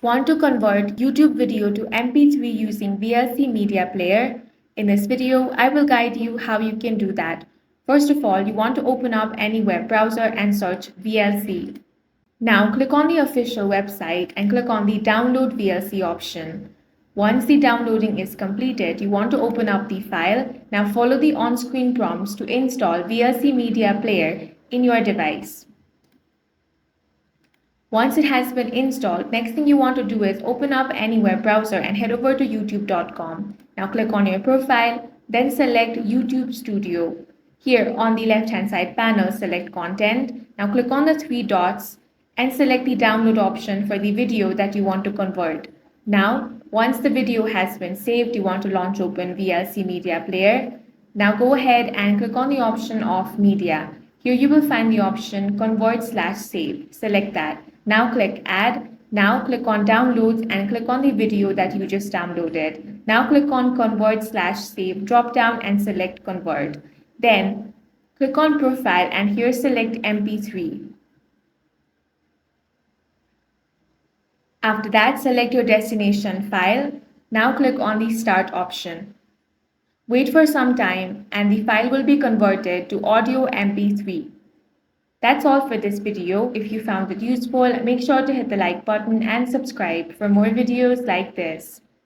Want to convert YouTube video to MP3 using VLC Media Player? In this video, I will guide you how you can do that. First of all, you want to open up any web browser and search VLC. Now click on the official website and click on the Download VLC option. Once the downloading is completed, you want to open up the file. Now follow the on-screen prompts to install VLC Media Player in your device. Once it has been installed, next thing you want to do is open up any web browser and head over to youtube.com. Now click on your profile, then select YouTube Studio. Here on the left-hand side panel, select Content. Now click on the three dots and select the download option for the video that you want to convert. Now, once the video has been saved, you want to launch open VLC Media Player. Now go ahead and click on the option of Media. Here you will find the option Convert/Save. Select that. Now click Add. Now click on Downloads and click on the video that you just downloaded. Now click on Convert/Save drop down and select Convert. Then click on Profile and here select MP3. After that, select your destination file. Now click on the Start option. Wait for some time and the file will be converted to audio MP3. That's all for this video. If you found it useful, make sure to hit the like button and subscribe for more videos like this.